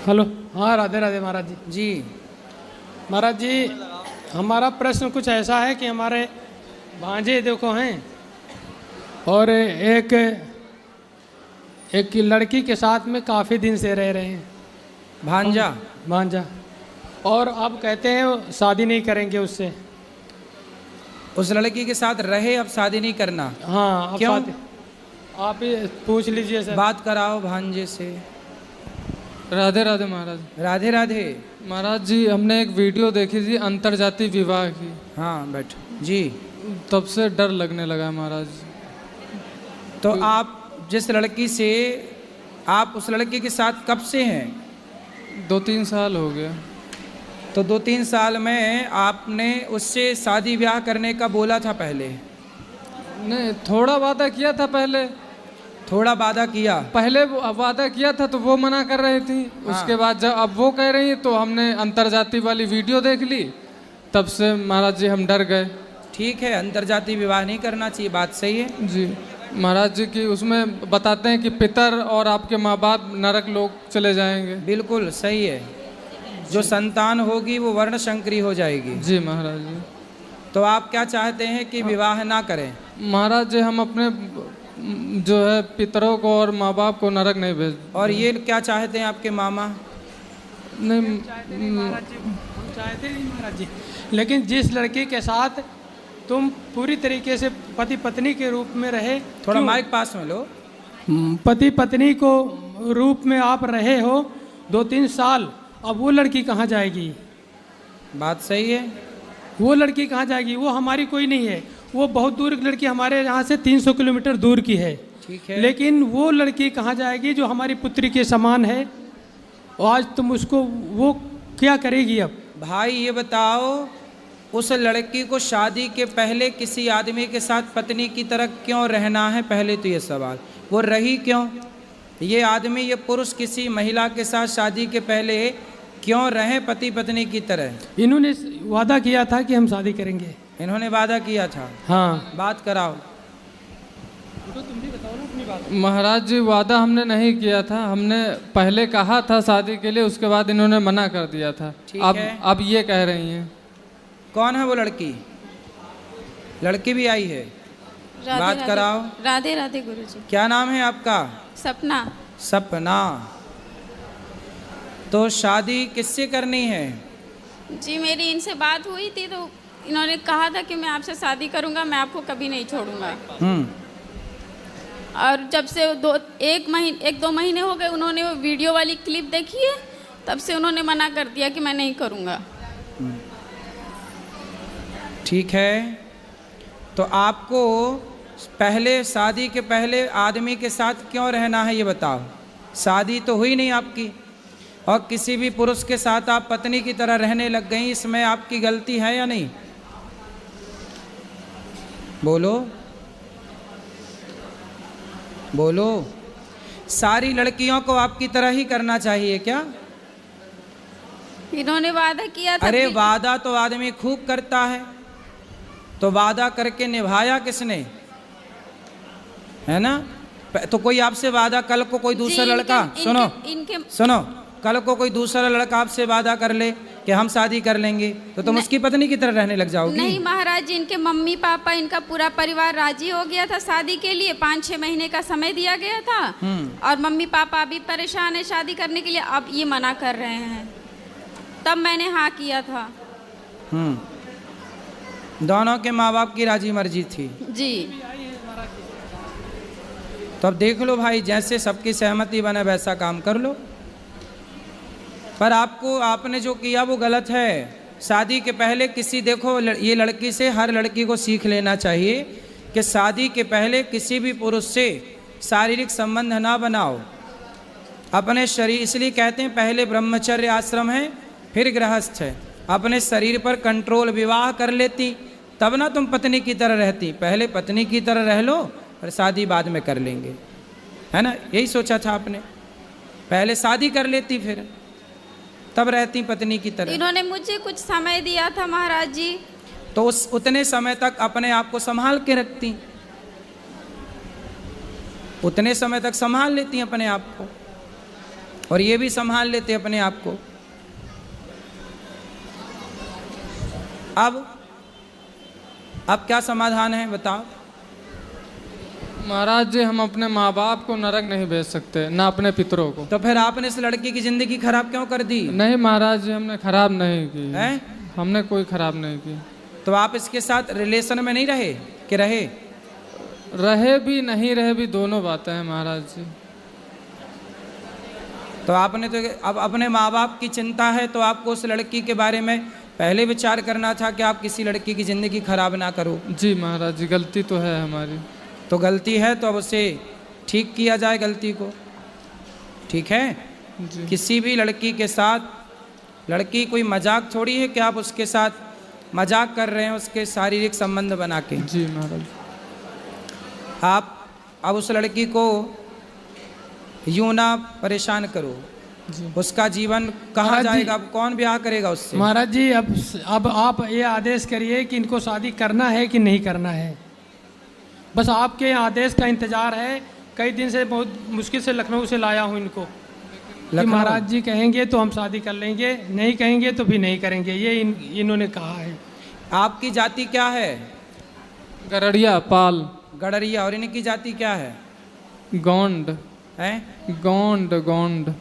Hello. हाँ, राधे राधे महाराज जी। जी। महाराज जी, हमारा प्रश्न कुछ ऐसा है कि हमारे भांजे देखो हैं और एक लड़की के साथ में काफ़ी दिन से रह रहे हैं। भांजा। भांजा। और अब कहते हैं शादी नहीं करेंगे उससे। उस लड़की के साथ रहे, अब शादी नहीं करना। हाँ, अब क्यों? शादी आप ही पूछ लीजिए सर। बात कराओ भांजे से। राधे राधे महाराज। राधे राधे। महाराज जी, हमने एक वीडियो देखी थी अंतरजातीय विवाह की। हाँ बैठो जी। तब से डर लगने लगा है महाराज। तो आप जिस लड़की से, आप उस लड़की के साथ कब से हैं? 2-3 साल हो गया। तो 2-3 साल में आपने उससे शादी ब्याह करने का बोला था पहले? नहीं, थोड़ा वादा किया था पहले। थोड़ा वादा किया? पहले वादा किया था तो वो मना कर रही थी। उसके बाद जब अब वो कह रही है तो हमने अंतरजातीय वाली वीडियो देख ली। तब से महाराज जी हम डर गए। ठीक है, अंतरजातीय विवाह नहीं करना चाहिए, बात सही है जी महाराज जी की उसमें बताते हैं कि पितर और आपके माँ बाप नरक लोग चले जाएंगे। बिल्कुल सही है। जो संतान होगी वो वर्ण शंकरी हो जाएगी। जी महाराज जी। तो आप क्या चाहते हैं कि विवाह ना करें? महाराज जी, हम अपने जो है पितरों को और माँ बाप को नरक नहीं भेज। और ये क्या चाहते हैं आपके मामा? नहीं महाराज जी, हम चाहते नहीं महाराज जी, लेकिन जिस लड़की के साथ तुम पूरी तरीके से पति पत्नी के रूप में रहे। थोड़ा क्यों? माइक पास में लो। पति पत्नी को रूप में आप रहे हो 2-3 साल, अब वो लड़की कहाँ जाएगी? बात सही है। वो लड़की कहाँ जाएगी? वो हमारी कोई नहीं है, वो बहुत दूर की लड़की, हमारे यहाँ से 300 किलोमीटर दूर की है। ठीक है। लेकिन वो लड़की कहाँ जाएगी जो हमारी पुत्री के समान है? और आज तुम उसको, वो क्या करेगी अब? भाई ये बताओ, उस लड़की को शादी के पहले किसी आदमी के साथ पत्नी की तरह क्यों रहना है? पहले तो ये सवाल, वो रही क्यों? ये आदमी, ये पुरुष किसी महिला के साथ शादी के पहले क्यों रहे पति पत्नी की तरह? इन्होंने वादा किया था कि हम शादी करेंगे। इन्होंने वादा किया था। हाँ, बात कराओ। तो तुम भी बताओ ना अपनी बात। महाराज जी, वादा हमने नहीं किया था। हमने पहले कहा था शादी के लिए, उसके बाद इन्होंने मना कर दिया था। ठीक अब है। अब ये कह रही हैं। कौन है वो लड़की? लड़की भी आई है, बात कराओ। राधे राधे गुरुजी। क्या नाम है आपका? सपना। सपना। तो शादी किससे करनी है? जी, मेरी इनसे बात हुई थी तो इन्होंने कहा था कि मैं आपसे शादी करूंगा, मैं आपको कभी नहीं छोड़ूंगा। और जब से 1-2 महीने हो गए, उन्होंने वो वीडियो वाली क्लिप देखी है, तब से उन्होंने मना कर दिया कि मैं नहीं करूंगा। ठीक है, तो आपको पहले, शादी के पहले आदमी के साथ क्यों रहना है ये बताओ। शादी तो हुई नहीं आपकी, और किसी भी पुरुष के साथ आप पत्नी की तरह रहने लग गई, इसमें आपकी गलती है या नहीं? बोलो बोलो। सारी लड़कियों को आपकी तरह ही करना चाहिए क्या? इन्होंने वादा किया था। अरे वादा तो आदमी खूब करता है, तो वादा करके निभाया किसने? है ना? तो कोई आपसे वादा, कल को कोई दूसरा लड़का, सुनो, कल को कोई दूसरा लड़का आपसे वादा कर ले कि हम शादी कर लेंगे, तो तुम उसकी पत्नी की तरह रहने लग जाओगी? नहीं महाराज जी, इनके मम्मी पापा, इनका पूरा परिवार राजी हो गया था शादी के लिए। 5-6 महीने का समय दिया गया था, और मम्मी पापा अभी परेशान है शादी करने के लिए। अब ये मना कर रहे हैं, तब मैंने हाँ किया था। दोनों के माँ बाप की राजी मर्जी थी जी। तो अब देख लो भाई, जैसे सबकी सहमति बने वैसा काम कर लो। पर आपने जो किया वो गलत है। शादी के पहले किसी, देखो ये लड़की से हर लड़की को सीख लेना चाहिए कि शादी के पहले किसी भी पुरुष से शारीरिक संबंध ना बनाओ अपने शरीर। इसलिए कहते हैं पहले ब्रह्मचर्य आश्रम है, फिर गृहस्थ है। अपने शरीर पर कंट्रोल, विवाह कर लेती तब ना तुम पत्नी की तरह रहती। पहले पत्नी की तरह रह लो, और शादी बाद में कर लेंगे, है ना? यही सोचा था आपने, पहले शादी कर लेती फिर तब रहती पत्नी की तरह। इन्होंने मुझे कुछ समय दिया था महाराज जी, तो उतने समय तक अपने आप को संभाल के रखती, उतने समय तक संभाल लेती अपने आप को। और ये भी संभाल लेते अपने आप को। अब क्या समाधान है बताओ? महाराज जी हम अपने माँ बाप को नरक नहीं भेज सकते, ना अपने पितरों को। तो फिर आपने इस लड़की की जिंदगी खराब क्यों कर दी? नहीं महाराज जी हमने खराब नहीं की है? हमने कोई खराब नहीं की। तो आप इसके साथ रिलेशन में नहीं रहे कि रहे? रहे भी नहीं रहे भी दोनों बातें हैं महाराज जी। तो आपने तो अब अपने माँ बाप की चिंता है तो आपको उस लड़की के बारे में पहले विचार करना था कि आप किसी लड़की की ज़िंदगी खराब ना करो। जी महाराज जी गलती तो है हमारी। तो गलती है तो अब उसे ठीक किया जाए गलती को, ठीक है? जी। किसी भी लड़की के साथ, लड़की कोई मजाक थोड़ी है कि आप उसके साथ मजाक कर रहे हैं उसके शारीरिक संबंध बना के। जी महाराज। आप अब उस लड़की को यूं ना परेशान करो। जी। उसका जीवन कहाँ महाराज जी- जाएगा? अब कौन ब्याह करेगा उससे? महाराज जी अब आप ये आदेश करिए कि इनको शादी करना है कि नहीं करना है। बस आपके आदेश का इंतजार है। कई दिन से बहुत मुश्किल से लखनऊ से लाया हूँ इनको कि लखनऊ? महाराज जी कहेंगे तो हम शादी कर लेंगे, नहीं कहेंगे तो भी नहीं करेंगे, ये इन्होंने कहा है। आपकी जाति क्या है? गरड़िया पाल। गडरिया। और इनकी जाति क्या है? गोंड। हैं? गोंड गोंड।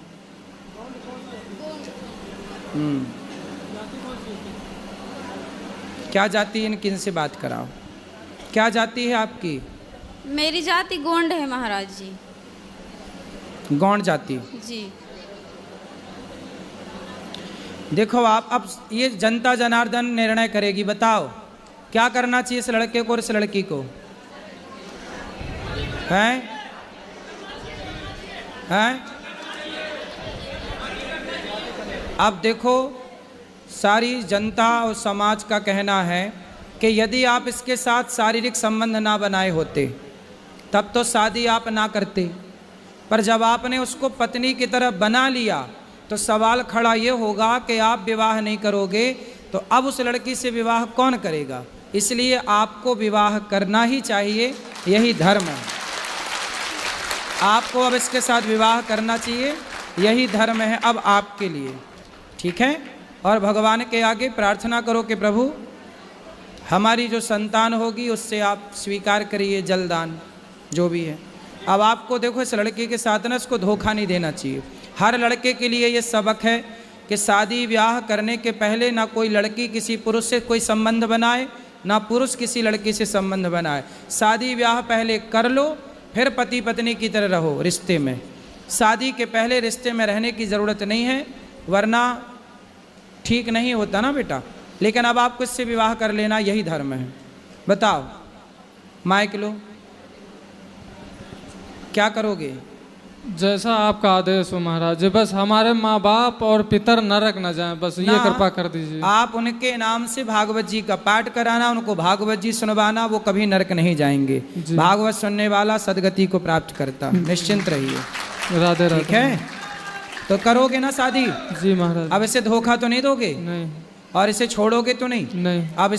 क्या जाति? इनकी इनसे बात कराओ। क्या जाति है आपकी? मेरी जाति गोंड है महाराज जी। गौंड जाति। जी। देखो आप अब ये जनता जनार्दन निर्णय करेगी। बताओ क्या करना चाहिए इस लड़के को और इस लड़की को? हैं? हैं? अब देखो सारी जनता और समाज का कहना है कि यदि आप इसके साथ शारीरिक संबंध ना बनाए होते तब तो शादी आप ना करते, पर जब आपने उसको पत्नी की तरह बना लिया तो सवाल खड़ा ये होगा कि आप विवाह नहीं करोगे तो अब उस लड़की से विवाह कौन करेगा? इसलिए आपको विवाह करना ही चाहिए, यही धर्म है। आपको अब इसके साथ विवाह करना चाहिए, यही धर्म है अब आपके लिए, ठीक है? और भगवान के आगे प्रार्थना करो कि प्रभु हमारी जो संतान होगी उससे आप स्वीकार करिए जलदान जो भी है। अब आपको देखो इस लड़के के साथ ना इसको धोखा नहीं देना चाहिए। हर लड़के के लिए ये सबक है कि शादी ब्याह करने के पहले ना कोई लड़की किसी पुरुष से कोई संबंध बनाए, ना पुरुष किसी लड़की से संबंध बनाए। शादी ब्याह पहले कर लो, फिर पति पत्नी की तरह रहो रिश्ते में। शादी के पहले रिश्ते में रहने की ज़रूरत नहीं है, वरना ठीक नहीं होता ना बेटा। लेकिन अब आपको इससे विवाह कर लेना यही धर्म है। बताओ माइक लो, क्या करोगे? जैसा आपका आदेश हो महाराज जी। बस हमारे माँ बाप और पितर नरक न जाएं, बस ये ना, कृपा कर दीजिए। आप उनके नाम से भागवत जी का पाठ कराना, उनको भागवत जी सुनवाना, वो कभी नरक नहीं जाएंगे। भागवत सुनने वाला सदगति को प्राप्त करता, निश्चिंत रहिए। राधे राधे। ठीक है, तो करोगे ना शादी? जी महाराज। अब इसे धोखा तो नहीं दोगे नहीं। और इसे छोड़ोगे तो नहीं? नहीं। अब